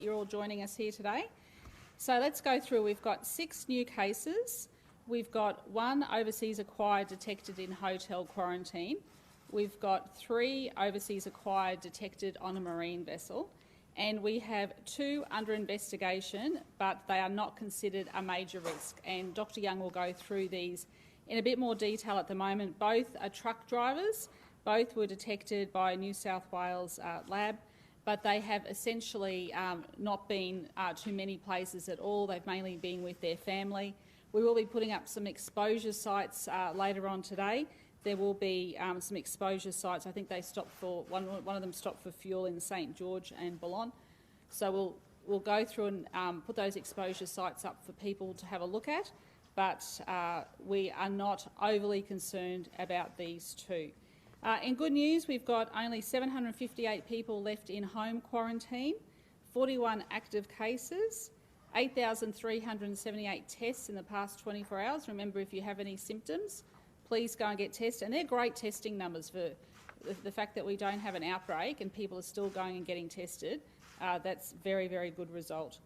You're all joining us here today. So let's go through. We've got 6 new cases. We've got 1 overseas acquired detected in hotel quarantine. We've got 3 overseas acquired detected on a marine vessel. And we have 2 under investigation, but they are not considered a major risk. And Dr Young will go through these in a bit more detail at the moment. Both are truck drivers. Both were detected by a New South Wales lab, but they have essentially not been to many places at all. They've mainly been with their family. We will be putting up some exposure sites later on today. There will be some exposure sites. I think they stopped for one of them stopped for fuel in St George and Boulogne. So we'll go through and put those exposure sites up for people to have a look at. But we are not overly concerned about these 2. In good news, we've got only 758 people left in home quarantine, 41 active cases, 8,378 tests in the past 24 hours. Remember, if you have any symptoms, please go and get tested. And they're great testing numbers for the fact that we don't have an outbreak and people are still going and getting tested. That's very, very good result.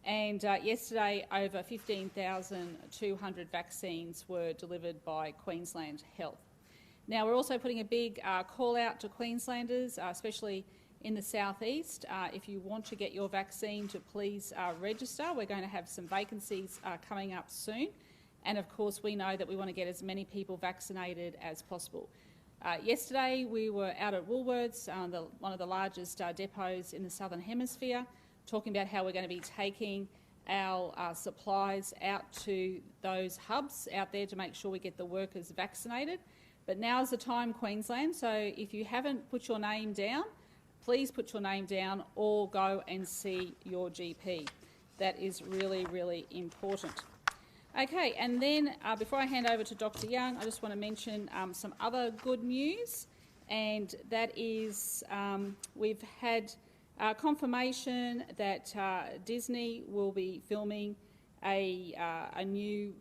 And yesterday, over 15,200 vaccines were delivered by Queensland Health. Now, we're also putting a big call out to Queenslanders, especially in the southeast. If you want to get your vaccine, to please register. We're going to have some vacancies coming up soon. And of course, we know that we want to get as many people vaccinated as possible. Yesterday, we were out at Woolworths, one of the largest depots in the Southern Hemisphere, talking about how we're going to be taking our supplies out to those hubs out there to make sure we get the workers vaccinated. But now is the time, Queensland, so if you haven't put your name down, please put your name down or go and see your GP. That is really, really important. Okay, and then before I hand over to Dr Young, I just want to mention some other good news, and that is we've had confirmation that Disney will be filming a new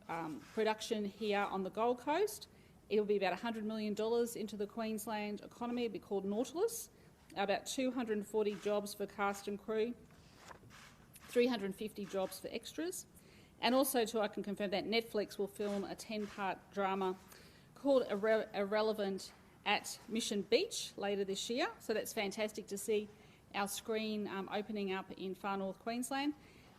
production here on the Gold Coast. It'll be about $100 million into the Queensland economy. It'll be called Nautilus. About 240 jobs for cast and crew, 350 jobs for extras. And also, I can confirm that Netflix will film a 10-part drama called Irrelevant at Mission Beach later this year. So that's fantastic to see our screen opening up in far north Queensland.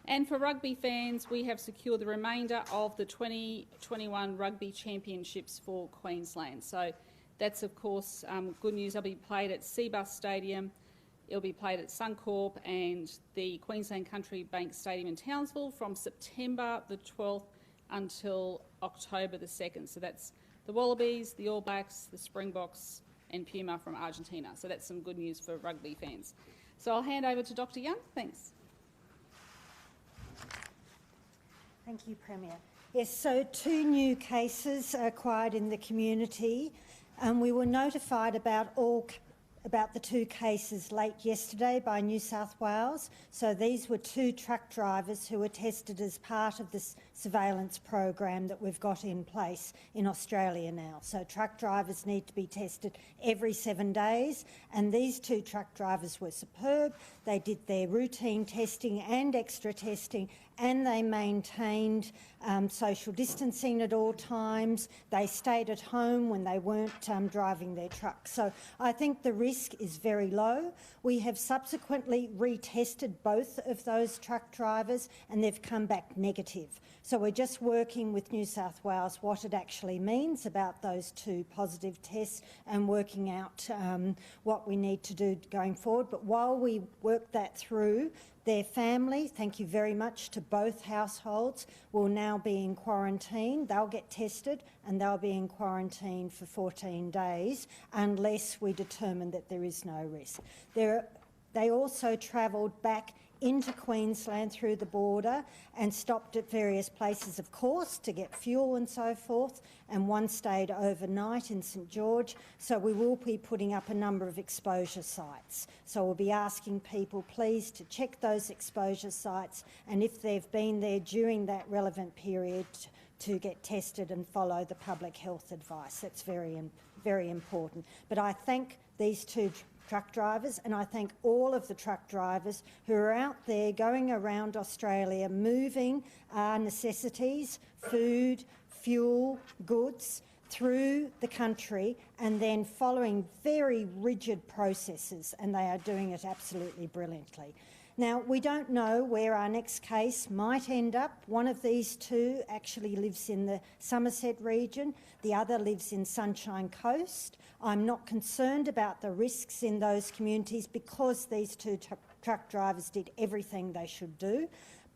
And for rugby fans, we have secured the remainder of the 2021 Rugby Championships for Queensland. So that's, of course, good news. They'll be played at Seabus Stadium, it'll be played at Suncorp and the Queensland Country Bank Stadium in Townsville from September the 12th until October the 2nd. So that's the Wallabies, the All Blacks, the Springboks and Puma from Argentina. So that's some good news for rugby fans. So I'll hand over to Dr Young. Thanks. Thank you, Premier. Yes, so 2 new cases acquired in the community. We were notified about the 2 cases late yesterday by New South Wales. So these were 2 truck drivers who were tested as part of this surveillance program that we've got in place in Australia now. So truck drivers need to be tested every 7 days, and these 2 truck drivers were superb. They did their routine testing and extra testing, and they maintained social distancing at all times. They stayed at home when they weren't driving their truck. So I think the risk is very low. We have subsequently retested both of those truck drivers and they've come back negative. So we're just working with New South Wales what it actually means about those 2 positive tests and working out what we need to do going forward. But while we work that through, their family, thank you very much to both households, will now be in quarantine. They'll get tested and they'll be in quarantine for 14 days unless we determine that there is no risk. They also travelled back into Queensland through the border and stopped at various places, of course, to get fuel and so forth, and one stayed overnight in St George. So we will be putting up a number of exposure sites. So we'll be asking people, please, to check those exposure sites, and if they've been there during that relevant period, to get tested and follow the public health advice. That's very important. But I thank these 2 truck drivers, and I thank all of the truck drivers who are out there going around Australia moving our necessities, food, fuel, goods through the country and then following very rigid processes, and they are doing it absolutely brilliantly. Now, we don't know where our next case might end up. One of these two actually lives in the Somerset region, the other lives in Sunshine Coast. I'm not concerned about the risks in those communities because these two truck drivers did everything they should do,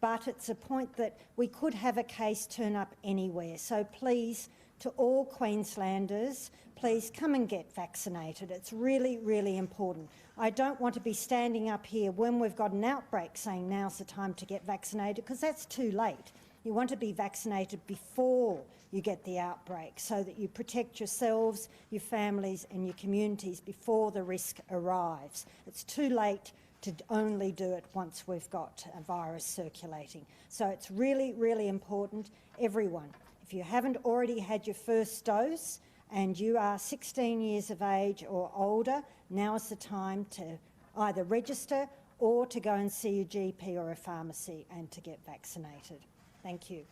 but it's a point that we could have a case turn up anywhere. So please, to all Queenslanders, please come and get vaccinated. It's really, really important. I don't want to be standing up here when we've got an outbreak saying now's the time to get vaccinated, because that's too late. You want to be vaccinated before you get the outbreak so that you protect yourselves, your families and your communities before the risk arrives. It's too late to only do it once we've got a virus circulating. So it's really, really important, everyone. If you haven't already had your first dose and you are 16 years of age or older, now is the time to either register or to go and see your GP or a pharmacy and to get vaccinated. Thank you.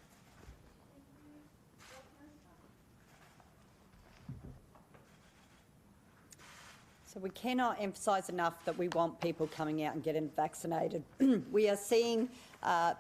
So we cannot emphasise enough that we want people coming out and getting vaccinated. We are seeing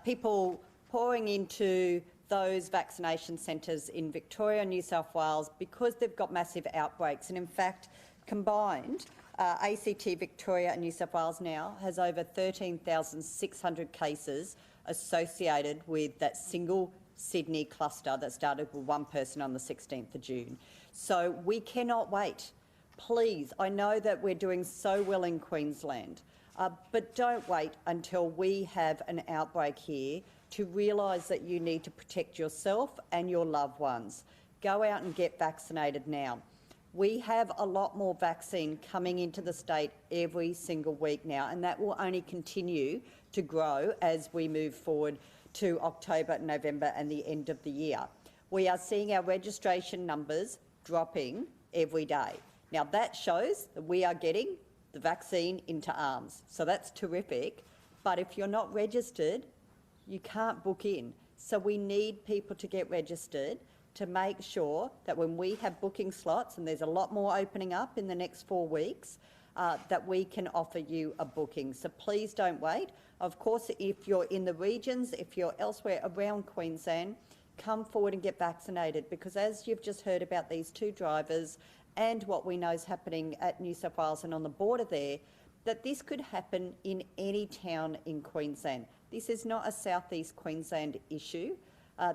people pouring into those vaccination centres in Victoria and New South Wales because they've got massive outbreaks. And in fact, combined, ACT, Victoria and New South Wales now has over 13,600 cases associated with that single Sydney cluster that started with one person on the 16th of June. So we cannot wait. Please, I know that we're doing so well in Queensland, but don't wait until we have an outbreak here to realise that you need to protect yourself and your loved ones. Go out and get vaccinated now. We have a lot more vaccine coming into the state every single week now, and that will only continue to grow as we move forward to October, November and the end of the year. We are seeing our registration numbers dropping every day. Now that shows that we are getting the vaccine into arms, so that's terrific. But if you're not registered, you can't book in. So we need people to get registered to make sure that when we have booking slots, and there's a lot more opening up in the next 4 weeks, that we can offer you a booking. So please don't wait. Of course, if you're in the regions, if you're elsewhere around Queensland, come forward and get vaccinated, because as you've just heard about these two drivers and what we know is happening at New South Wales and on the border there, that this could happen in any town in Queensland. This is not a southeast Queensland issue.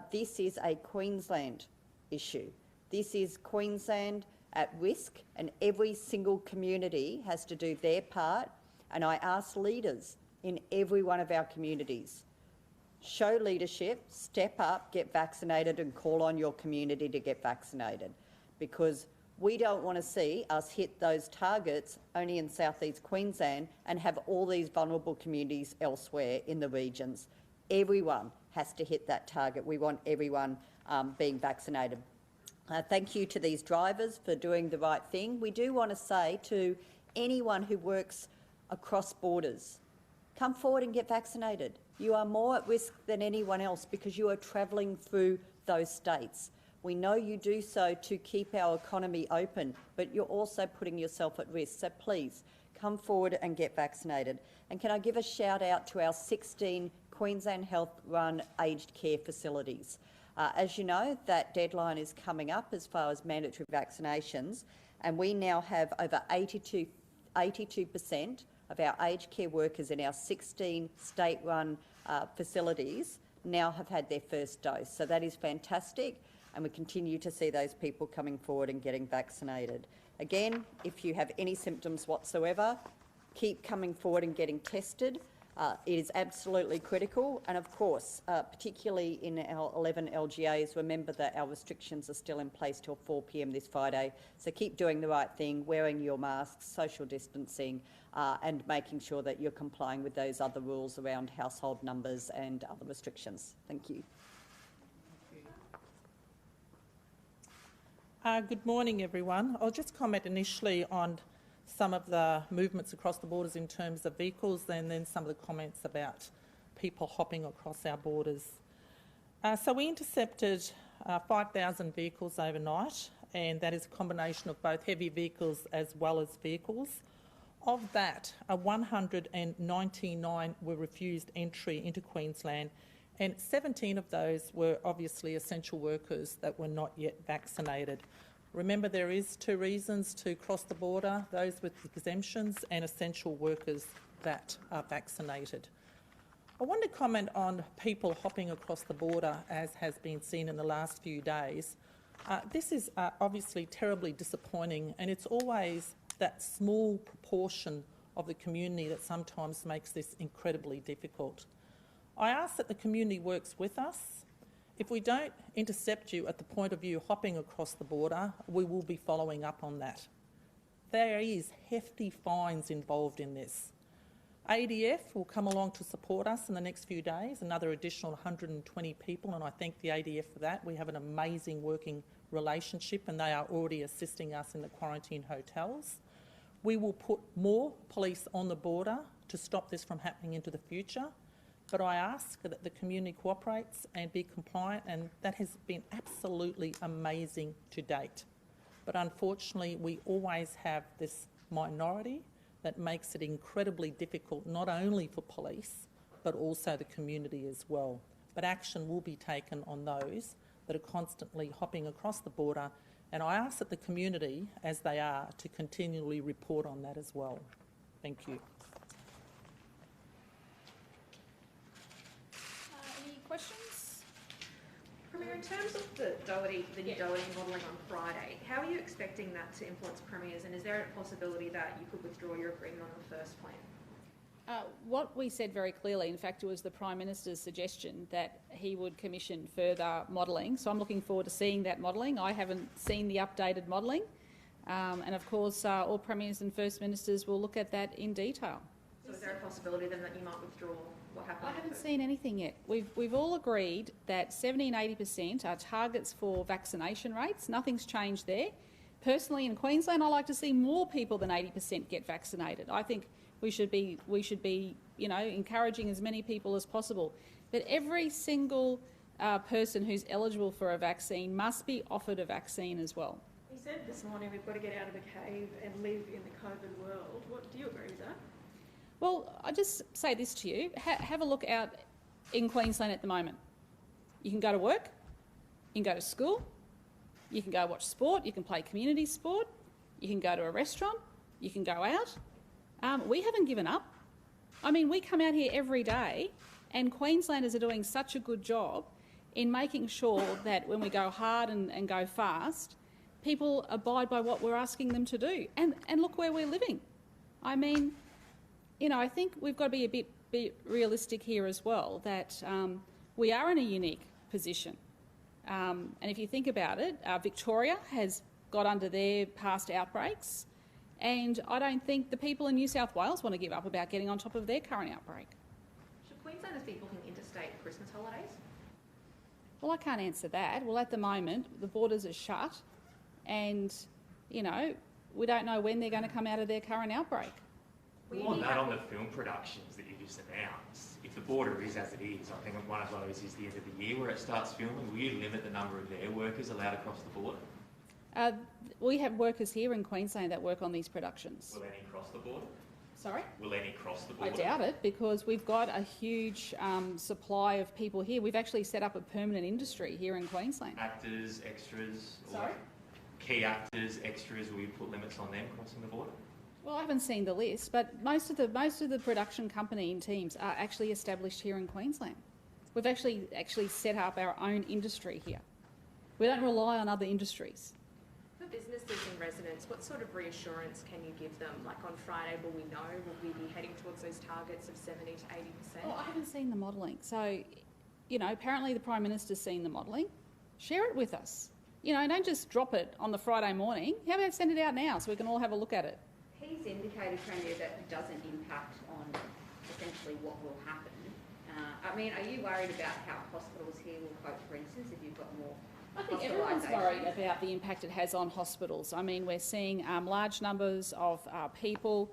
This is a Queensland issue. This is Queensland at risk, and every single community has to do their part. And I ask leaders in every one of our communities, show leadership, step up, get vaccinated and call on your community to get vaccinated, because we don't want to see us hit those targets only in southeast Queensland and have all these vulnerable communities elsewhere in the regions. Everyone has to hit that target. We want everyone being vaccinated. Thank you to these drivers for doing the right thing. We do want to say to anyone who works across borders, come forward and get vaccinated. You are more at risk than anyone else because you are travelling through those states. We know you do so to keep our economy open, but you're also putting yourself at risk. So please come forward and get vaccinated. And can I give a shout out to our 16 Queensland Health-run aged care facilities. As you know, that deadline is coming up as far as mandatory vaccinations, and we now have over 82% of our aged care workers in our 16 state-run facilities now have had their first dose. So that is fantastic, and we continue to see those people coming forward and getting vaccinated. Again, if you have any symptoms whatsoever, keep coming forward and getting tested. It is absolutely critical, and of course, particularly in our 11 LGAs, remember that our restrictions are still in place till 4 p.m. this Friday, so keep doing the right thing, wearing your masks, social distancing, and making sure that you're complying with those other rules around household numbers and other restrictions. Thank you. Good morning, everyone. I'll just comment initially on some of the movements across the borders in terms of vehicles, and then some of the comments about people hopping across our borders. So we intercepted 5,000 vehicles overnight, and that is a combination of both heavy vehicles as well as vehicles. Of that, 199 were refused entry into Queensland, and 17 of those were obviously essential workers that were not yet vaccinated. Remember, there is 2 reasons to cross the border, those with exemptions and essential workers that are vaccinated. I want to comment on people hopping across the border, as has been seen in the last few days. This is obviously terribly disappointing, and it's always that small proportion of the community that sometimes makes this incredibly difficult. I ask that the community works with us. If we don't intercept you at the point of you hopping across the border, we will be following up on that. There is hefty fines involved in this. ADF will come along to support us in the next few days, another additional 120 people, and I thank the ADF for that. We have an amazing working relationship, and they are already assisting us in the quarantine hotels. We will put more police on the border to stop this from happening into the future, but I ask that the community cooperates and be compliant, and that has been absolutely amazing to date. But unfortunately, we always have this minority that makes it incredibly difficult, not only for police, but also the community as well. But action will be taken on those that are constantly hopping across the border, and I ask that the community, as they are, to continually report on that as well. Thank you. Any questions? Premier, in terms of the new Doherty modelling on Friday, how are you expecting that to influence premiers, and is there a possibility that you could withdraw your agreement on the first plan? What we said very clearly, in fact, it was the Prime Minister's suggestion that he would commission further modelling. So I'm looking forward to seeing that modelling. I haven't seen the updated modelling. And of course, all Premiers and First Ministers will look at that in detail. So is there a possibility then that you might withdraw what happened? I haven't seen anything yet. We've all agreed that 70 and 80% are targets for vaccination rates. Nothing's changed there. Personally, in Queensland, I like to see more people than 80% get vaccinated. I think we should be, encouraging as many people as possible. But every single person who's eligible for a vaccine must be offered a vaccine as well. He said this morning we've got to get out of the cave and live in the COVID world. Do you agree with that? Well, I just say this to you. Have a look out in Queensland at the moment. You can go to work, you can go to school, you can go watch sport, you can play community sport, you can go to a restaurant, you can go out. We haven't given up. I mean, we come out here every day, and Queenslanders are doing such a good job in making sure that when we go hard and go fast, people abide by what we're asking them to do. And look where we're living. I mean, I think we've got to be a bit realistic here as well, that we are in a unique position. And if you think about it, Victoria has got under their past outbreaks, and I don't think the people in New South Wales want to give up about getting on top of their current outbreak. Should Queenslanders be booking interstate Christmas holidays? Well, I can't answer that. Well, at the moment, the borders are shut, and, we don't know when they're going to come out of their current outbreak. On that, on the film productions that you just announced, if the border is as it is, I think one of those is the end of the year where it starts filming, will you limit the number of their workers allowed across the border? We have workers here in Queensland that work on these productions. Will any cross the border? Sorry? Will any cross the border? I doubt it, because we've got a huge supply of people here. We've actually set up a permanent industry here in Queensland. Actors, extras? Sorry? Key actors, extras, will you put limits on them crossing the border? Well, I haven't seen the list, but most of the production company teams are actually established here in Queensland. We've actually set up our own industry here. We don't rely on other industries. For businesses and residents, what sort of reassurance can you give them? Like on Friday, will we know? Will we be heading towards those targets of 70 to 80%? Well, I haven't seen the modelling. So, apparently the Prime Minister's seen the modelling. Share it with us. Don't just drop it on the Friday morning. How about send it out now so we can all have a look at it? He's indicated, Premier, that it doesn't impact on essentially what will happen. Are you worried about how hospitals here will cope, for instance, if you've got more I think everyone's worried about the impact it has on hospitals. I mean, we're seeing large numbers of people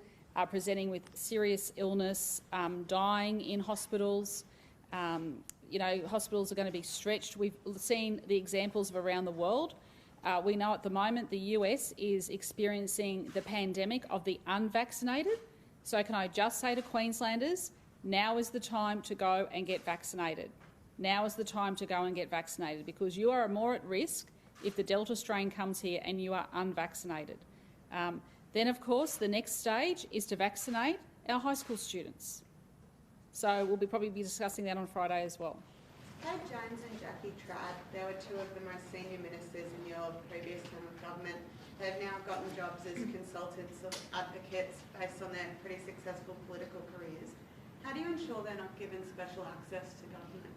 presenting with serious illness, dying in hospitals. You know, hospitals are going to be stretched. We've seen the examples of around the world. We know at the moment the US is experiencing the pandemic of the unvaccinated. So can I just say to Queenslanders, now is the time to go and get vaccinated. Now is the time to go and get vaccinated, because you are more at risk if the Delta strain comes here and you are unvaccinated. Then, of course, the next stage is to vaccinate our high school students. So we'll probably be discussing that on Friday as well. Dave Jones and Jackie Tradd, they were two of the most senior ministers in your previous term of government. They've now gotten jobs as consultants or advocates based on their pretty successful political careers. How do you ensure they're not given special access to government?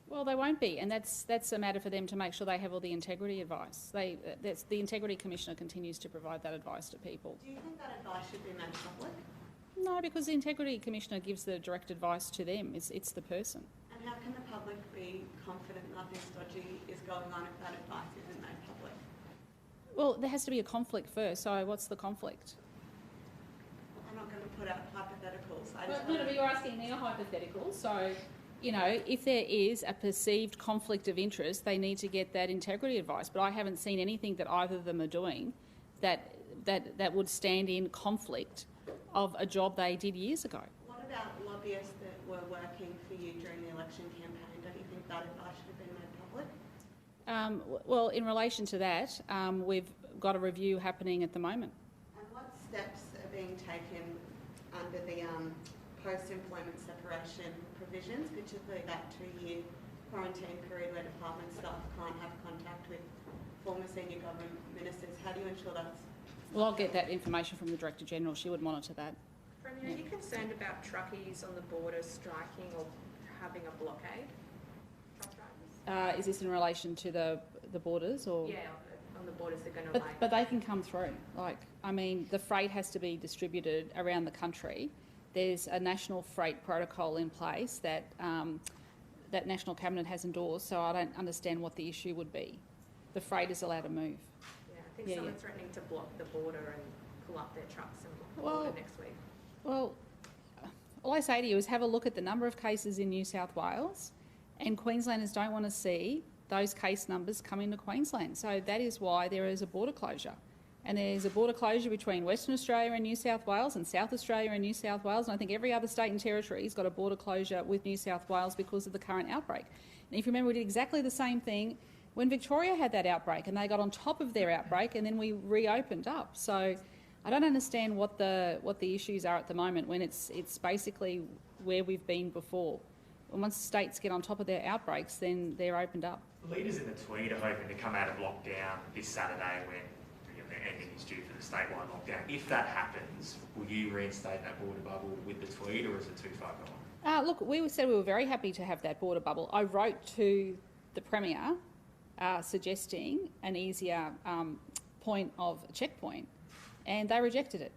Well, they won't be, and that's a matter for them to make sure they have all the integrity advice. The Integrity Commissioner continues to provide that advice to people. Do you think that advice should be made public? No, because the Integrity Commissioner gives the direct advice to them. It's the person. And how can the public be confident nothing stodgy is going on if that advice isn't made public? Well, there has to be a conflict first, so what's the conflict? I'm not going to put out hypotheticals. No, but you're asking me a hypothetical, so, you know, if there is a perceived conflict of interest, they need to get that integrity advice. But I haven't seen anything that either of them are doing that would stand in conflict of a job they did years ago. What about lobbyists that were working for you during the election campaign? Don't you think that advice should have been made public? Well, in relation to that, we've got a review happening at the moment. And what steps are being taken under the post-employment separation provisions, particularly that 2-year quarantine period where department staff can't have contact with former senior government ministers? How do you ensure that's... Well, I'll get that information from the Director-General. She would monitor that. Premier, are you concerned about truckies on the border striking or having a blockade? Truck drivers? Is this in relation to the borders, or...? Yeah, on the borders they're going to lay. But they can come through. Like, I mean, the freight has to be distributed around the country. There's a national freight protocol in place that that National Cabinet has endorsed, so I don't understand what the issue would be. The freight is allowed to move. Yeah, I think someone's threatening to block the border and pull up their trucks and block the border next week. Well, all I say to you is have a look at the number of cases in New South Wales, and Queenslanders don't want to see those case numbers come into Queensland. So that is why there is a border closure. And there's a border closure between Western Australia and New South Wales and South Australia and New South Wales. And I think every other state and territory has got a border closure with New South Wales because of the current outbreak. And if you remember, we did exactly the same thing when Victoria had that outbreak, and they got on top of their outbreak, and then we reopened up. So I don't understand what the issues are at the moment when it's basically where we've been before. And once states get on top of their outbreaks, then they're opened up. Leaders in the Tweed are hoping to come out of lockdown this Saturday when the ending is due for the statewide lockdown. If that happens, will you reinstate that border bubble with the Tweed, or is it too far gone? Look, we said we were very happy to have that border bubble. I wrote to the Premier suggesting an easier point of a checkpoint, and they rejected it.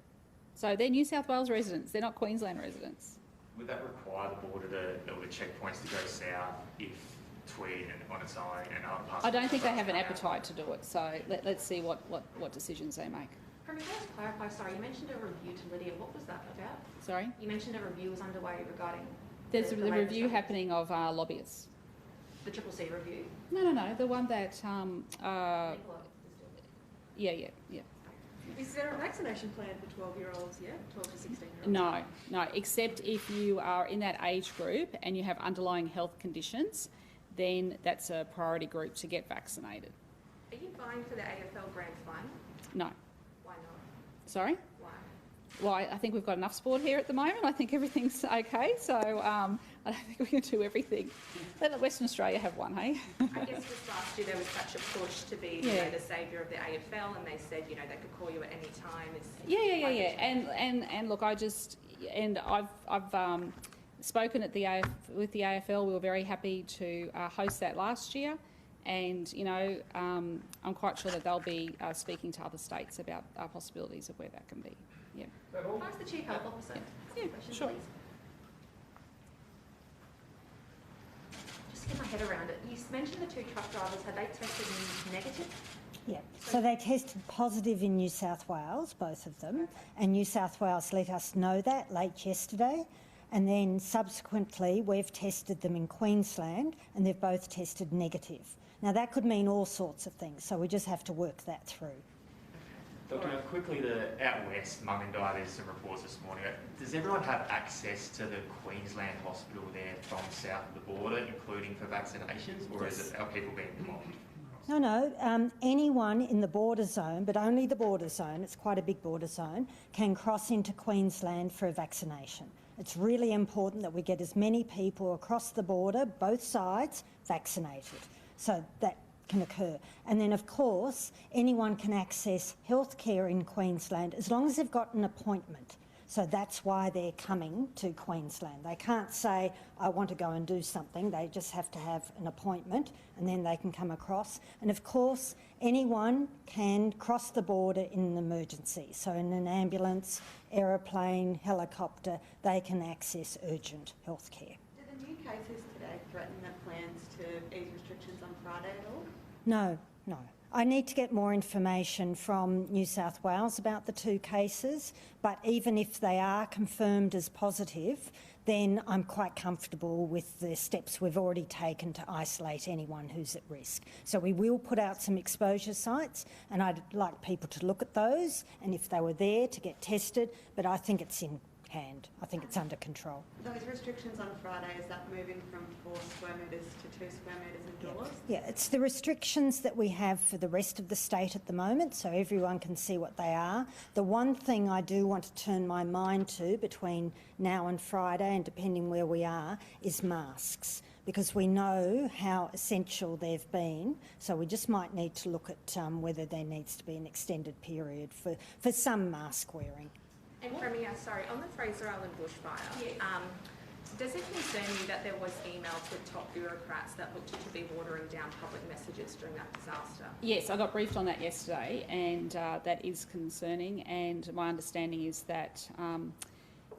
So they're New South Wales residents, they're not Queensland residents. Would that require the border or the checkpoints to go south if Tweed and on its own and other parts? I don't think they have an appetite to do it, so let's see what decisions they make. Premier, can I just clarify, sorry, you mentioned a review to Lydia. What was that about? Sorry? You mentioned a review was underway regarding... There's the review happening of lobbyists. The Triple C review? No, the one that... Yeah. Is there a vaccination plan for 12-year-olds yet? 12 to 16-year-olds? No, except if you are in that age group and you have underlying health conditions, then that's a priority group to get vaccinated. Are you vying for the AFL Grand Final? No. Why not? Sorry? Why? Well, I think we've got enough sport here at the moment. I think everything's okay, so I don't think we can do everything. Let Western Australia have one, hey? I guess just last year there was such a push to be the saviour of the AFL, and they said, they could call you at any time. And look, I've spoken at with the AFL. We were very happy to host that last year, and I'm quite sure that they'll be speaking to other states about possibilities of where that can be. Yeah. Can I ask the Chief Health Officer? Yeah, sure. Please? Just get my head around it. just mentioned the 2 truck drivers. Had they tested negative? Yeah, so they tested positive in New South Wales, both of them, and New South Wales let us know that late yesterday, and then subsequently we've tested them in Queensland and they've both tested negative. Now that could mean all sorts of things, so we just have to work that through. Doctor, quickly, out west, Mungindai, there's some reports this morning. Does everyone have access to the Queensland hospital there from south of the border, including for vaccinations, or are people being blocked? No, anyone in the border zone, but only the border zone, it's quite a big border zone, can cross into Queensland for a vaccination. It's really important that we get as many people across the border, both sides, vaccinated. So that can occur. And then, of course, anyone can access healthcare in Queensland as long as they've got an appointment. So that's why they're coming to Queensland. They can't say, I want to go and do something. They just have to have an appointment and then they can come across. And of course, anyone can cross the border in an emergency. So in an ambulance, aeroplane, helicopter, they can access urgent healthcare. Do the new cases today threaten the plans to ease restrictions on Friday at all? No, no. I need to get more information from New South Wales about the 2 cases, but even if they are confirmed as positive, then I'm quite comfortable with the steps we've already taken to isolate anyone who's at risk. So we will put out some exposure sites, and I'd like people to look at those, and if they were there, to get tested, but I think it's in hand. I think it's under control. Those restrictions on Friday, is that moving from 4 square metres to 2 square metres indoors? Yeah, it's the restrictions that we have for the rest of the state at the moment, so everyone can see what they are. The one thing I do want to turn my mind to between now and Friday, and depending where we are, is masks, because we know how essential they've been, so we just might need to look at whether there needs to be an extended period for some mask wearing. And Premier, sorry, on the Fraser Island bushfire, does it concern you that there was emails with top bureaucrats that looked to be watering down public messages during that disaster? Yes, I got briefed on that yesterday, and that is concerning. And my understanding is that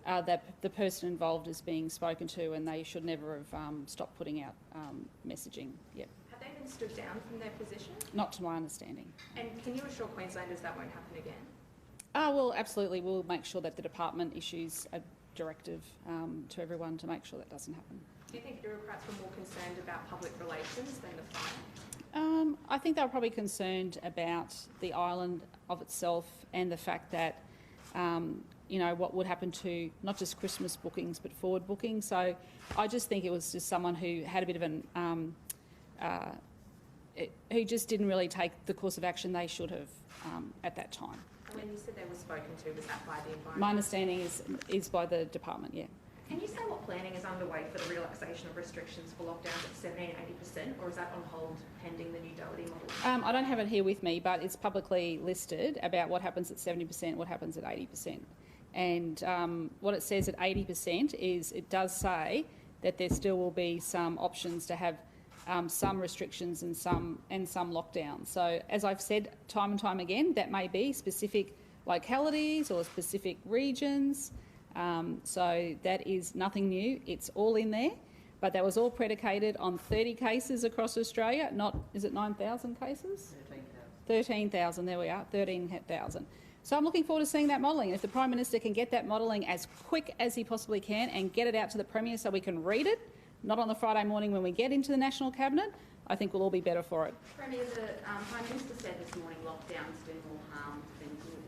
that the person involved is being spoken to, and they should never have stopped putting out messaging. Yep. Have they been stood down from their position? Not to my understanding. And can you assure Queenslanders that won't happen again? Well, absolutely. We'll make sure that the department issues a directive to everyone to make sure that doesn't happen. Do you think bureaucrats were more concerned about public relations than the fire? I think they were probably concerned about the island of itself and the fact that, you know, what would happen to not just Christmas bookings but forward bookings. So I just think it was just someone who had a bit of an, who just didn't really take the course of action they should have at that time. When you said they were spoken to, was that by the environment? My understanding is by the department, yeah. Can you say what planning is underway for the relaxation of restrictions for lockdowns at 70 and 80%, or is that on hold pending the new Doherty model? I don't have it here with me, but it's publicly listed about what happens at 70%, what happens at 80%. And what it says at 80% is it does say that there still will be some options to have some restrictions and some lockdowns. So as I've said time and time again, that may be specific localities or specific regions. So that is nothing new. It's all in there, but that was all predicated on 30 cases across Australia. Not, is it 9,000 cases? 13,000. There we are, 13,000. So I'm looking forward to seeing that modelling. If the Prime Minister can get that modelling as quick as he possibly can and get it out to the Premier so we can read it, not on the Friday morning when we get into the National Cabinet, I think we'll all be better for it. Premier, the Prime Minister said this morning lockdowns do more harm than good.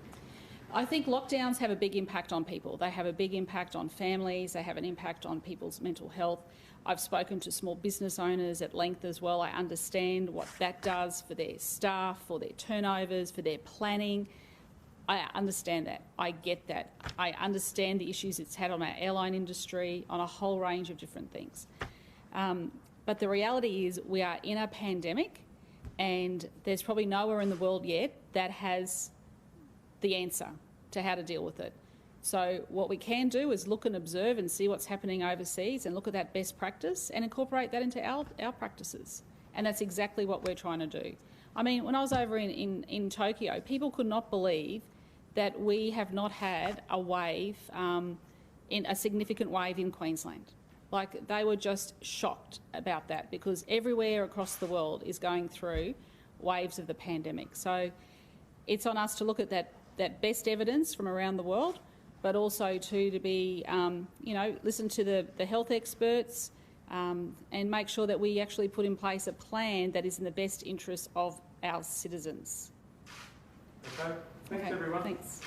I think lockdowns have a big impact on people. They have a big impact on families. They have an impact on people's mental health. I've spoken to small business owners at length as well. I understand what that does for their staff, for their turnovers, for their planning. I understand that. I get that. I understand the issues it's had on our airline industry, on a whole range of different things. But the reality is we are in a pandemic, and there's probably nowhere in the world yet that has the answer to how to deal with it. So what we can do is look and observe and see what's happening overseas and look at that best practice and incorporate that into our practices. And that's exactly what we're trying to do. I mean, when I was over in Tokyo, people could not believe that we have not had a wave, in a significant wave in Queensland. Like, they were just shocked about that, because everywhere across the world is going through waves of the pandemic. So it's on us to look at that best evidence from around the world, but also to be, listen to the health experts and make sure that we actually put in place a plan that is in the best interest of our citizens. Okay, thanks everyone. Thanks.